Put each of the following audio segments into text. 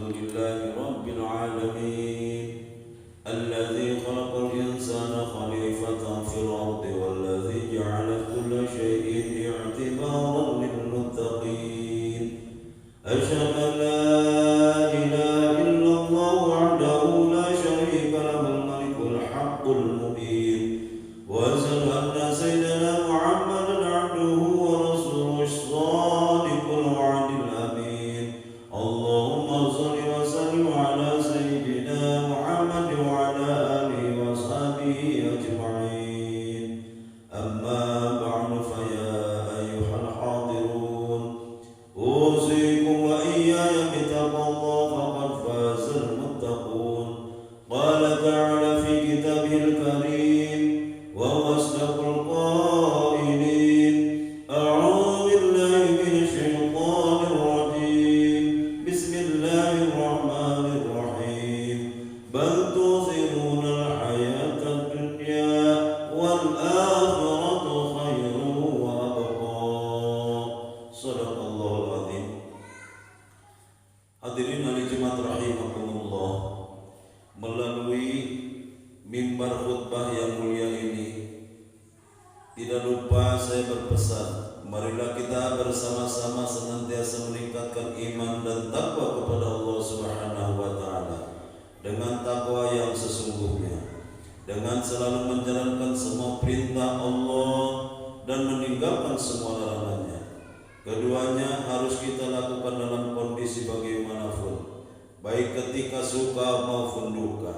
لله رب العالمين الذي خلق الإنسان خليفة في الأرض والذي جعل كل شيء اعتبارا للمتقين أشهد أن لا إله إلا الله وحده لا شريك له الملك الحق المبين وأشهد أن سيدنا محمدا عبده ورسوله الصادق الوعد الأمين اللهم صل وسلم على سيدنا محمد وعلى آله وصحبه أجمعين أما بعد فيا أيها الحاضرون أوصيكم وإياي بتقوى الله فقد فاز المتقون قال تعالى في كتابه الكريم وهو أصدق القائلين أعوذ بالله من الشيطان الرجيم بسم الله الرحمن الرحيم بل تؤثرون الحياة الدنيا والآخرة خير وأبقى صدق الله العظيم. Hadirin hari Jumat rahimakumullah, melalui mimbar khutbah yang mulia ini tidak lupa saya berpesan, marilah kita bersama-sama senantiasa meningkatkan iman dan takwa kepada Allah Subhanahu wa taala dengan takwa yang sesungguhnya, dengan selalu menjalankan semua perintah Allah dan meninggalkan semua larangannya. Keduanya harus kita lakukan dalam kondisi bagaimanapun, baik ketika suka maupun duka.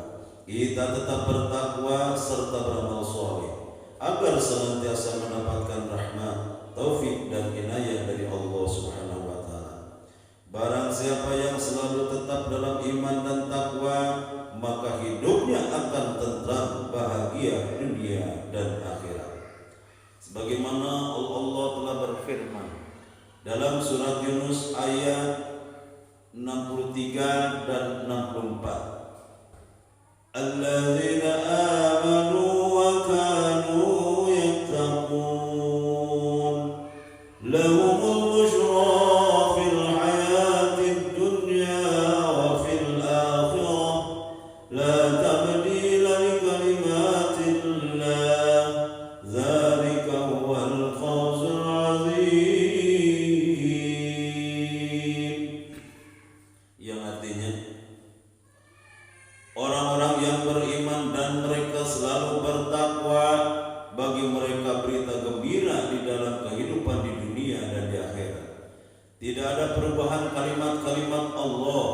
Kita tetap bertakwa serta beramal soleh agar senantiasa mendapatkan rahmat, taufik dan inayah dari Allah Subhanahu wa taala. Barang siapa yang selalu tetap dalam iman dan takwa, maka hidupnya akan tentram, bahagia dunia dan akhirat. Sebagaimana Allah telah berfirman dalam surat Yunus ayat 63 dan 64. Alladzina amanu wa kanu yattaqun lahumul busyra fil hayatid dunya wa fil akhirah la tabdila li kalimatillah dzalika huwal fawzul azim, yang artinya orang-orang yang beriman dan mereka selalu bertakwa, bagi mereka berita gembira di dalam kehidupan di dunia dan di akhirat. Tidak ada perubahan kalimat-kalimat Allah,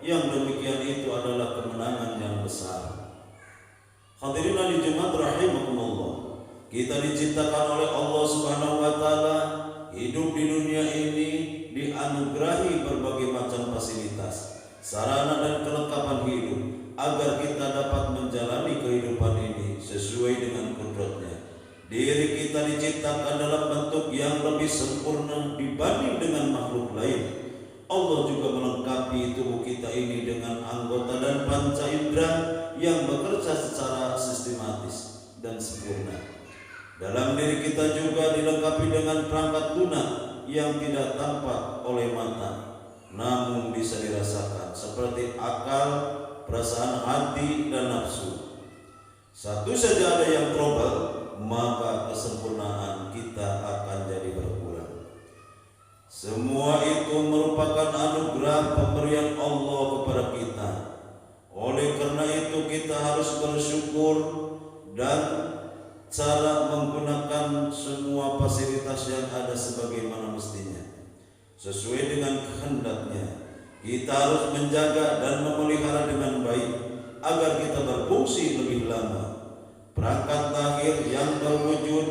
yang demikian itu adalah kemenangan yang besar. Hadirin di Jumat rahimakumullah, kita diciptakan oleh Allah Subhanahu wa taala, hidup di dunia ini dianugerahi berbagai macam fasilitas, sarana dan kelengkapan hidup agar kita dapat menjalani kehidupan ini sesuai dengan kodratnya. Diri kita diciptakan dalam bentuk yang lebih sempurna dibanding dengan makhluk lain. Allah juga melengkapi tubuh kita ini dengan anggota dan panca indera yang bekerja secara sistematis dan sempurna. Dalam diri kita juga dilengkapi dengan perangkat lunak yang tidak tampak oleh mata, namun bisa dirasakan, seperti akal, perasaan hati dan nafsu. Satu saja ada yang trouble, maka kesempurnaan kita akan jadi berkurang. Semua itu merupakan anugerah pemberian Allah kepada kita. Oleh karena itu kita harus bersyukur dan cara menggunakan semua fasilitas yang ada sebagaimana mestinya, sesuai dengan kehendaknya. Kita harus menjaga dan memelihara dengan baik agar kita berfungsi lebih lama. Perangkat lahir yang berwujud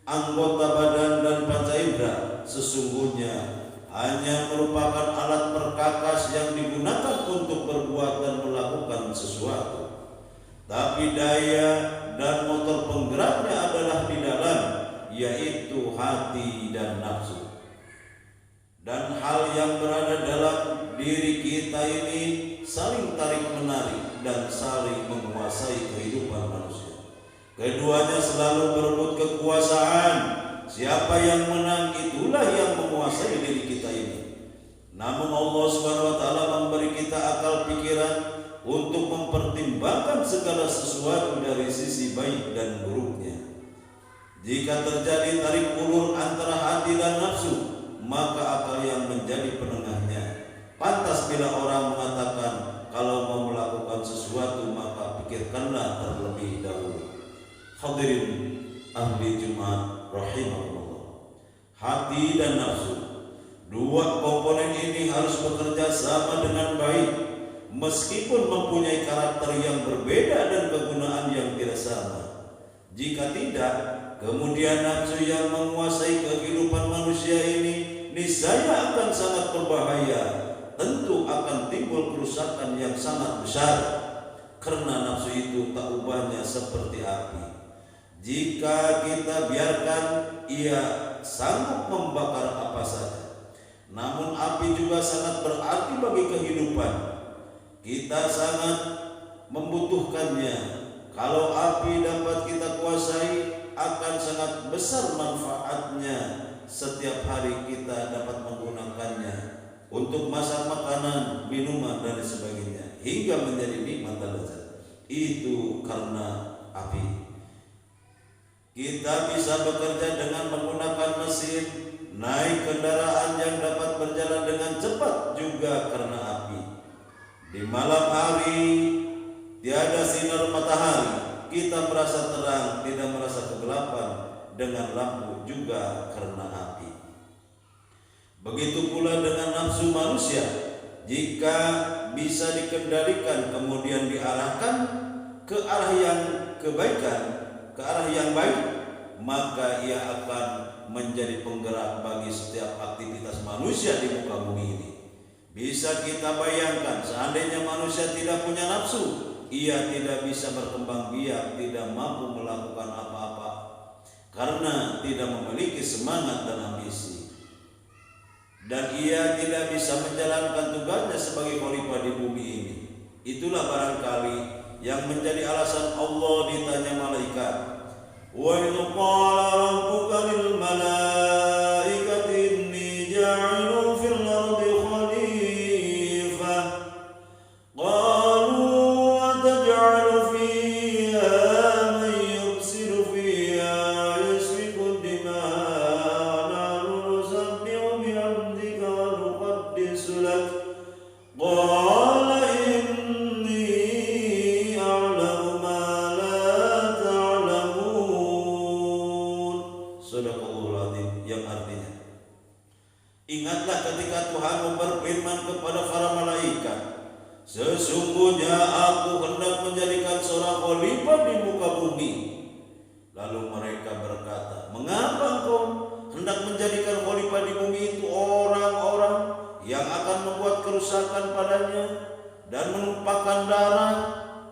anggota badan dan panca indera sesungguhnya hanya merupakan alat perkakas yang digunakan untuk berbuat dan melakukan sesuatu. Tapi daya dan motor penggeraknya adalah di dalam, yaitu hati dan nafsu. Dan hal yang berada dalam diri kita ini saling tarik-menarik dan saling menguasai kehidupan manusia. Keduanya selalu berebut kekuasaan. Siapa yang menang itulah yang menguasai diri kita ini. Namun Allah Subhanahu wa taala memberi kita akal pikiran untuk mempertimbangkan segala sesuatu dari sisi baik dan buruknya. Jika terjadi tarik ulur antara hati dan nafsu, maka akal yang menjadi penengahnya. Pantas bila orang mengatakan kalau mau melakukan sesuatu maka pikirkanlah terlebih dahulu. Hadirin ahli Jumat rahimahullah. Hati dan nafsu, dua komponen ini harus bekerja sama dengan baik, meskipun mempunyai karakter yang berbeda dan kegunaan yang tidak sama. Jika tidak, kemudian nafsu yang menguasai kehidupan manusia ini niscaya akan sangat berbahaya. Tentu akan timbul kerusakan yang sangat besar, karena nafsu itu tak ubahnya seperti api. Jika kita biarkan, ia sanggup membakar apa saja. Namun api juga sangat berarti bagi kehidupan. Kita sangat membutuhkannya. Kalau api dapat kita kuasai, akan sangat besar manfaatnya. Setiap hari kita dapat menggunakannya untuk masak makanan, minuman dan sebagainya, hingga menjadi nikmat dan lezat. Itu karena api. Kita bisa bekerja dengan menggunakan mesin, naik kendaraan yang dapat berjalan dengan cepat juga karena api. Di malam hari tiada sinar matahari, kita merasa terang, tidak merasa kegelapan dengan lampu juga karena api. Begitu pula dengan nafsu manusia, jika bisa dikendalikan kemudian diarahkan ke arah yang kebaikan, ke arah yang baik, maka ia akan menjadi penggerak bagi setiap aktivitas manusia di muka bumi ini. Bisa kita bayangkan, seandainya manusia tidak punya nafsu, ia tidak bisa berkembang biak, tidak mampu melakukan apa-apa, karena tidak memiliki semangat dan ambisi. Dan ia tidak bisa menjalankan tugasnya sebagai khalifah di bumi ini. Itulah barangkali yang menjadi alasan Allah ditanya malaikat, wa idh qala rabbuka lil malaikati inni ja'ilun fil ardi khalifah qalu ataj'alu fiha man yufsidu fiha yasfiku dima'a nahnu nusabbihu bihamdika wa nuqaddisu lak qala inni a'lamu ma la ta'lamun. Sadaqallahul azim, yang artinya, ingatlah ketika Tuhan berfirman kepada para malaikat, sesungguhnya aku hendak menjadikan seorang khalifah di muka bumi. Lalu mereka berkata, mengapa engkau hendak menjadikan khalifah di bumi itu orang-orang yang akan membuat kerusakan padanya dan menumpahkan darah,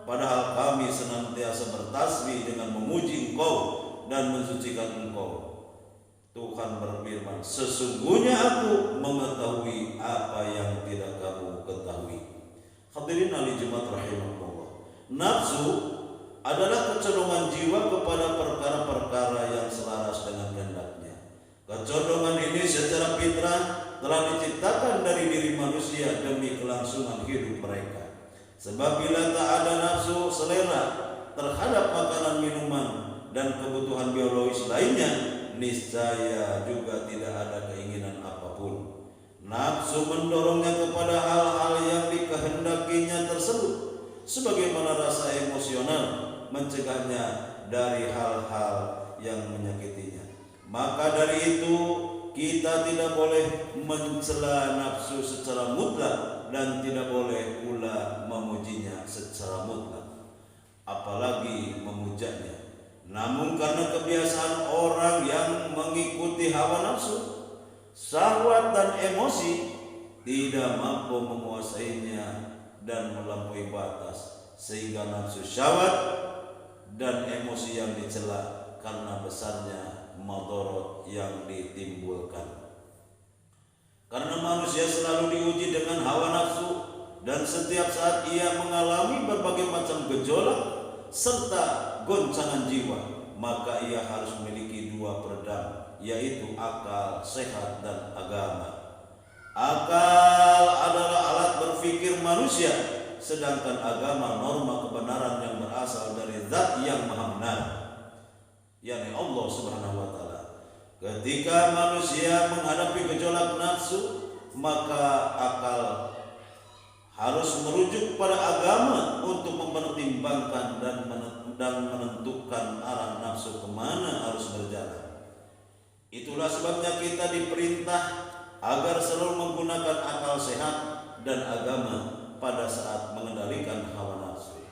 padahal kami senantiasa bertasbih dengan memuji Engkau dan mensucikan Engkau. Tuhan berfirman, sesungguhnya aku mengetahui apa yang tidak kamu ketahui. Hadirin ahli Jumat rahimahullah. Nafsu adalah kecondongan jiwa kepada perkara-perkara yang selaras dengan kehendaknya. Kecondongan ini secara fitrah telah diciptakan dari diri manusia demi kelangsungan hidup mereka. Sebab bila tak ada nafsu selera terhadap makanan, minuman dan kebutuhan biologis lainnya, niscaya juga tidak ada keinginan apapun. Nafsu mendorongnya kepada hal-hal yang dikehendakinya tersebut, sebagaimana rasa emosional mencegahnya dari hal-hal yang menyakitinya. Maka dari itu kita tidak boleh mencela nafsu secara mutlak dan tidak boleh pula memujinya secara mutlak, apalagi memujanya. Namun karena kebiasaan orang yang mengikuti hawa nafsu, syahwat dan emosi, tidak mampu menguasainya dan melampaui batas, sehingga nafsu, syahwat dan emosi yang dicela karena besarnya madarat yang ditimbulkan. Karena manusia selalu diuji dengan hawa nafsu, dan setiap saat ia mengalami berbagai macam gejolak serta goncangan jiwa, maka ia harus memiliki dua peredam, yaitu akal sehat dan agama. Akal adalah alat berpikir manusia, sedangkan agama norma kebenaran yang berasal dari zat yang maha benar, yakni Allah Subhanahu wa taala. Ketika manusia menghadapi gejolak nafsu, maka akal harus merujuk pada agama untuk mempertimbangkan dan menentukan arah nafsu kemana harus berjalan. Itulah sebabnya kita diperintah agar selalu menggunakan akal sehat dan agama pada saat mengendalikan hawa nafsu.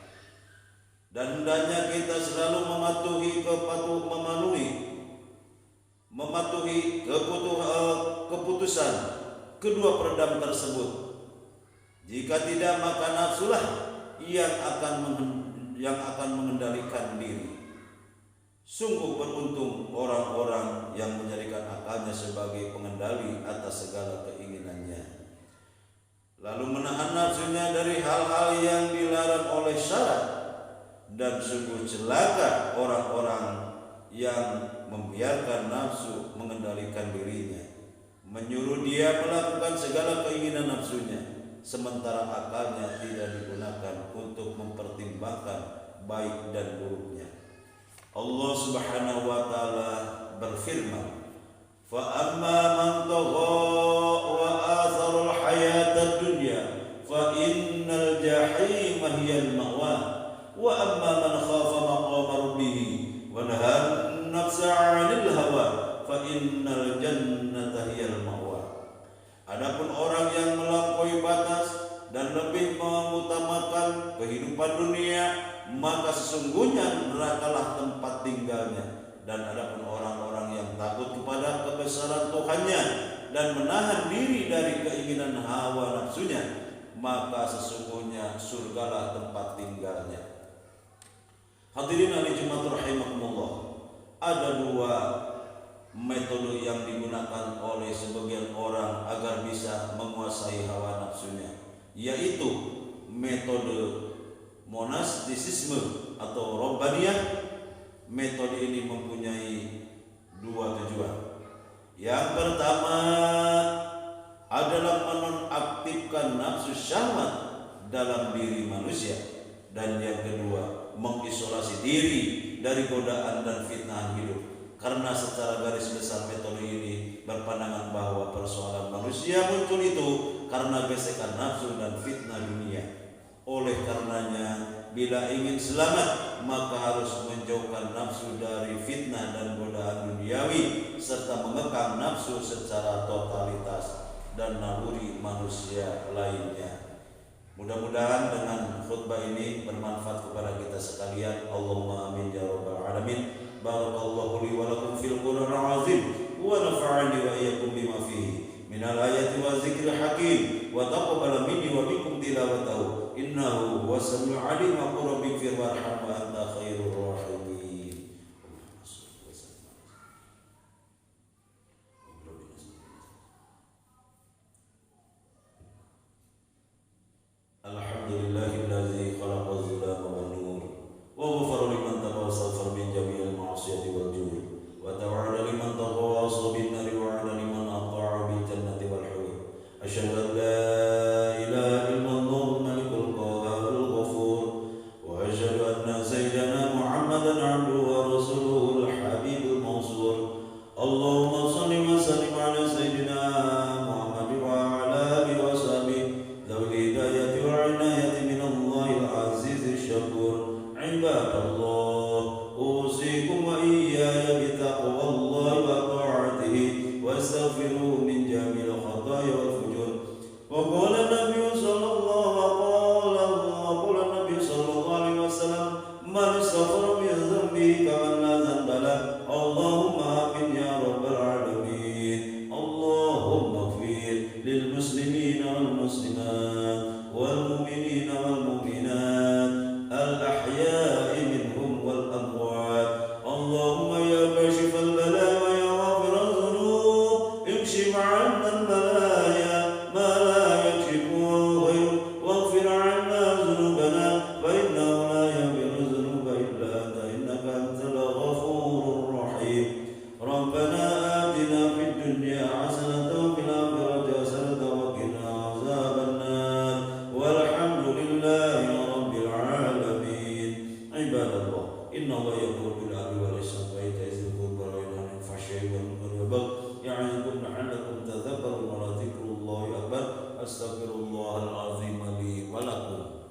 Dan hendaknya kita selalu mematuhi keputusan kedua peredam tersebut. Jika tidak, maka nafsulah yang akan mengendalikan diri. Sungguh beruntung orang-orang yang menjadikan akalnya sebagai pengendali atas segala keinginannya, lalu menahan nafsunya dari hal-hal yang dilarang oleh syarak. Dan sungguh celaka orang-orang yang membiarkan nafsu mengendalikan dirinya, menyuruh dia melakukan segala keinginan nafsunya, sementara akalnya tidak digunakan untuk mempertimbangkan baik dan buruknya. Allah Subhanahu wa taala berfirman, "Fa amma man tagha wa athara al-hayata ad-dunya fa innal jahima hiyal ma'wa wa amma man khafa maqama rabbih wa nahaa an-nafsa 'anil hawa fa innal jannata hiyal ma'wa." Adapun orang yang melampaui batas dan lebih mengutamakan kehidupan dunia, maka sesungguhnya nerakalah tempat tinggalnya. Dan adapun orang-orang yang takut kepada kebesaran Tuhannya dan menahan diri dari keinginan hawa nafsunya, maka sesungguhnya surgalah tempat tinggalnya. Hadirin ahli Jumat rahimakumullah, ada dua metode yang digunakan oleh sebagian orang agar bisa menguasai hawa nafsunya, yaitu metode monastisisme atau robbaniyah. Metode ini mempunyai dua tujuan. Yang pertama adalah menonaktifkan nafsu syahwat dalam diri manusia, dan yang kedua mengisolasi diri dari godaan dan fitnah hidup. Karena secara garis besar metode ini berpandangan bahwa persoalan manusia muncul itu karena gesekan nafsu dan fitnah dunia. Oleh karenanya, bila ingin selamat, maka harus menjauhkan nafsu dari fitnah dan godaan duniawi, serta mengekang nafsu secara totalitas dan naluri manusia lainnya. Mudah-mudahan dengan khutbah ini bermanfaat kepada kita sekalian. Allahumma amin ya rabbal alamin. Barakallahu li wa lakum fil Qur'anil azim wa nafa'ani wa iyyakum bima fihi minal ayati wa zikril hakim wa taqabbal minni wa minkum tilawatahu innahu huwas-sami'ul 'alim. wa qul rabbi ighfir warham wa anta khairur rahimin. Alhamdulillahillazi khalaqaz zulama wan nur wa ghafara liman tawassal min jami'il ma'siyati wal jur wa ta'ala liman tawassa bin nari wa 'ala liman ata'a bil jannati wal hur. Asyhadu an la ilaha illallah malikul qahharul ghafur wa asyhadu anna sayyidana Muhammadan 'abduhu wa rasuluhul habibul mansur. Allahumma shalli wa sallim 'ala sayyidina Muhammad wa 'ala alihi wa sahbihi dzawil hidayati wal 'inayati minallahil azizil syakur. Ibadallah, usikum wa iyaya bitaqwallahi wa ta'atihi wastaghfiruhu min jamil khataaya wal fujur. Wa qala Nabi sallallahu alaihi wasallam, man istaghfara min dhanbihi kaman la dhanba lahu. Allahumma amin ya rabbal alamin. Allahumma ighfir lil muslimina wal muslimat wal mu'minina wal mu'minat al ahya'i minhum wal amwat. Allahumma ya kashifal bala wa ya ghafirad dhunub imshi 'anna al balaya ma la yakshifu ghayruk waghfir 'anna dhunubana fa innahu la yaghfiru dhunuba illa anta innaka antal ghafurur rahim. Rabbana atina fid dunya hasanatan wa fil akhirati hasanatan wa ibadallah, inna Allah ya'muru bil 'adli wal ihsani wa ita'i dzil qurba wa yanha 'anil fahsya'i wal munkari wal baghi ya'izukum la'allakum tadhakkarun wa la dzikrullahi akbar. Astaghfirullahal azim li wa lakum.